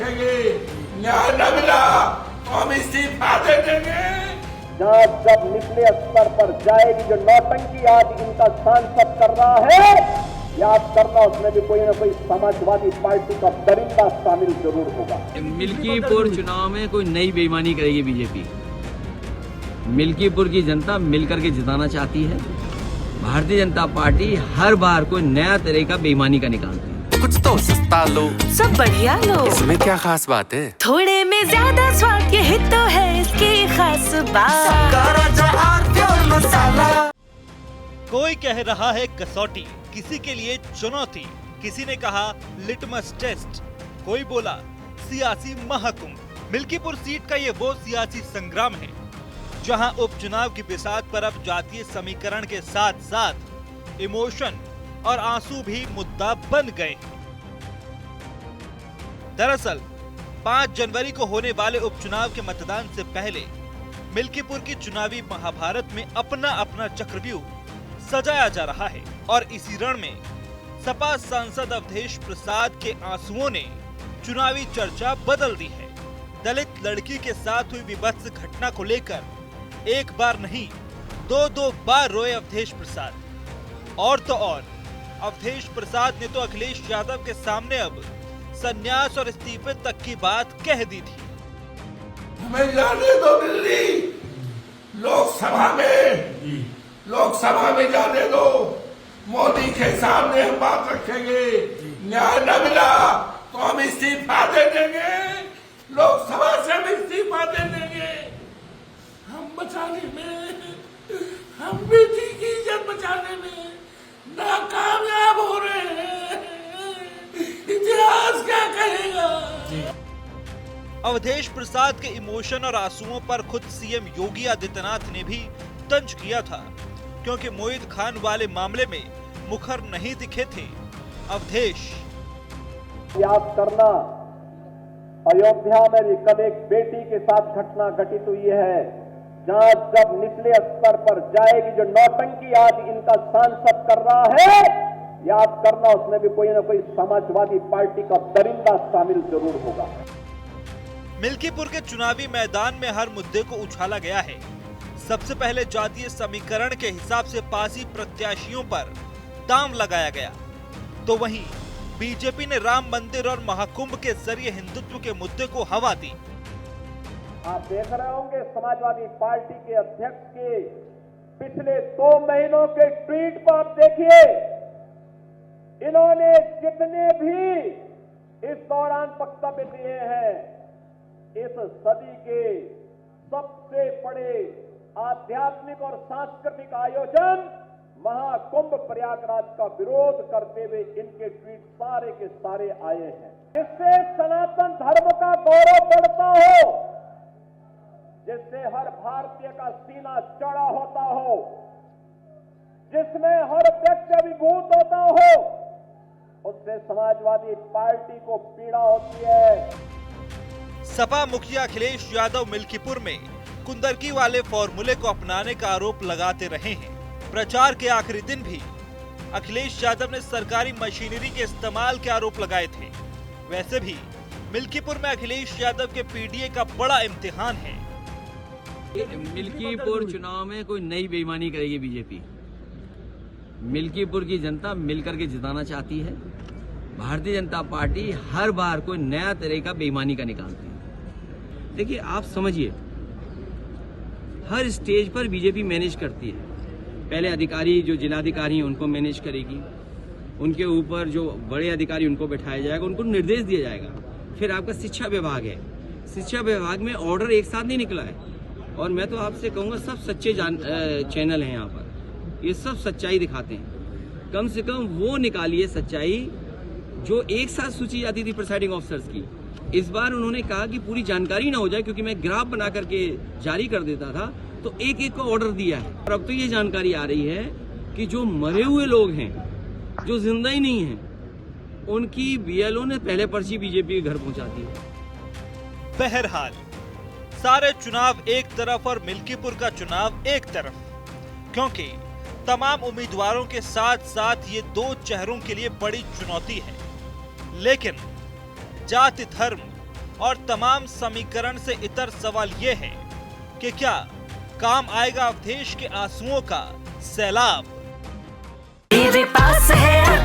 रखेंगे। न्याय न मिला तो हम इस्तीफा दे देंगे। जांच जब निचले स्तर पर जाएगी, जो नौटंकी आज इनका सांसद कर रहा है, याद करना उसमें भी कोई ना कोई समाजवादी पार्टी का दरिंदा शामिल जरूर होगा। मिल्कीपुर चुनाव में कोई नई बेईमानी करेगी बीजेपी। मिल्कीपुर की जनता मिलकर के जिताना चाहती है। भारतीय जनता पार्टी हर बार कोई नया तरह का बेईमानी का निकालती है। कुछ तो सस्ता लो, सब बढ़िया लो, इसमें क्या खास बात है? थोड़े में ज्यादा स्वाद, यही तो है इसकी खास बात। कोई कह रहा है कसौटी, किसी के लिए चुनौती, किसी ने कहा लिटमस टेस्ट, कोई बोला सियासी महाकुंभ। मिल्कीपुर सीट का ये वो सियासी संग्राम है जहां उपचुनाव की बिसात पर अब जातीय समीकरण के साथ साथ इमोशन और आंसू भी मुद्दा बन गए। दरअसल 5 जनवरी को होने वाले उपचुनाव के मतदान से पहले मिल्कीपुर की चुनावी महाभारत में अपना अपना चक्रव्यूह सजाया जा रहा है और इसी रण में सपा सांसद अवधेश प्रसाद के आंसुओं ने चुनावी चर्चा बदल दी है। दलित लड़की के साथ हुई विभत्स घटना को लेकर एक बार नहीं 2 बार रोए अवधेश प्रसाद। और तो और अवधेश प्रसाद ने तो अखिलेश यादव के सामने अब संन्यास और इस्तीफे तक की बात कह दी थी। हमें जाने दो दिल्ली, लोकसभा में जाने दो। मोदी के सामने हम बात रखेंगे। न्याय न मिला तो हम इस्तीफा दे देंगे। लोकसभा से हम इस्तीफा दे देंगे। हम बचाने में, हम बेटी की इज्जत बचाने में नाकामयाब हो रहे हैं। इतिहास क्या कहेगा? अवधेश प्रसाद के इमोशन और आंसुओं पर खुद सीएम योगी आदित्यनाथ ने भी तंज किया था, क्योंकि मोहित खान वाले मामले में मुखर नहीं दिखे थे अवधेश। याद करना, अयोध्या में भी कल एक बेटी के साथ घटना घटित हुई है। जांच जब निचले स्तर पर जाएगी, जो नौटंकी आज इनका सांसद कर रहा है, याद करना उसमें भी कोई ना कोई समाजवादी पार्टी का दरिंदा शामिल जरूर होगा। मिल्कीपुर के चुनावी मैदान में हर मुद्दे को उछाला गया है। सबसे पहले जातीय समीकरण के हिसाब से पासी प्रत्याशियों पर दांव लगाया गया, तो वहीं बीजेपी ने राम मंदिर और महाकुंभ के जरिए हिंदुत्व के मुद्दे को हवा दी। आप देख रहे होंगे समाजवादी पार्टी के अध्यक्ष के पिछले 2 महीनों के ट्वीट को आप देखिए। इन्होंने जितने भी इस दौरान वक्तव्य दिए हैं, इस सदी के सबसे बड़े आध्यात्मिक और सांस्कृतिक आयोजन महाकुंभ प्रयागराज का विरोध करते हुए इनके ट्वीट सारे के सारे आए हैं। जिससे सनातन धर्म का गौरव बढ़ता हो, जिससे हर भारतीय का सीना चढ़ा होता हो, जिसमें हर व्यक्ति अभिभूत होता हो, उससे समाजवादी पार्टी को पीड़ा होती है। सपा मुखिया अखिलेश यादव मिल्कीपुर में कुंदरकी वाले फॉर्मूले को अपनाने का आरोप लगाते रहे हैं। प्रचार के आखिरी दिन भी अखिलेश यादव ने सरकारी मशीनरी के इस्तेमाल के आरोप लगाए थे। वैसे भी मिल्कीपुर में अखिलेश यादव के पीडीए का बड़ा इम्तिहान है। मिल्कीपुर चुनाव में कोई नई बेईमानी करेगी बीजेपी। मिल्कीपुर की जनता मिलकर के जिताना चाहती है। भारतीय जनता पार्टी हर बार कोई नया तरह का बेईमानी का निकालती है। देखिए, आप समझिए, हर स्टेज पर बीजेपी मैनेज करती है। पहले अधिकारी जो जिलाधिकारी हैं उनको मैनेज करेगी, उनके ऊपर जो बड़े अधिकारी उनको बैठाया जाएगा, उनको निर्देश दिया जाएगा। फिर आपका शिक्षा विभाग है, शिक्षा विभाग में ऑर्डर एक साथ नहीं निकला है। और मैं तो आपसे कहूँगा, सब सच्चे चैनल हैं यहाँ पर, ये सब सच्चाई दिखाते हैं। कम से कम वो निकालिए सच्चाई जो एक साथ सूची जाती थी प्रिसाइडिंग ऑफिसर्स की। इस बार उन्होंने कहा कि पूरी जानकारी ना हो जाए, क्योंकि मैं ग्राफ बना करके जारी कर देता था, तो एक एक को ऑर्डर दिया है। और अब तो ये जानकारी आ रही है कि जो मरे हुए लोग हैं, जो जिंदा ही नहीं हैं, उनकी बीएलओ ने पहले पर्ची बीजेपी के घर पहुंचा दी। बहरहाल सारे चुनाव एक तरफ और मिल्कीपुर का चुनाव एक तरफ, क्योंकि तमाम उम्मीदवारों के साथ साथ ये 2 चेहरों के लिए बड़ी चुनौती है। लेकिन जाति, धर्म और तमाम समीकरण से इतर सवाल ये है कि क्या काम आएगा अवधेश के आंसुओं का सैलाब? मेरे पास है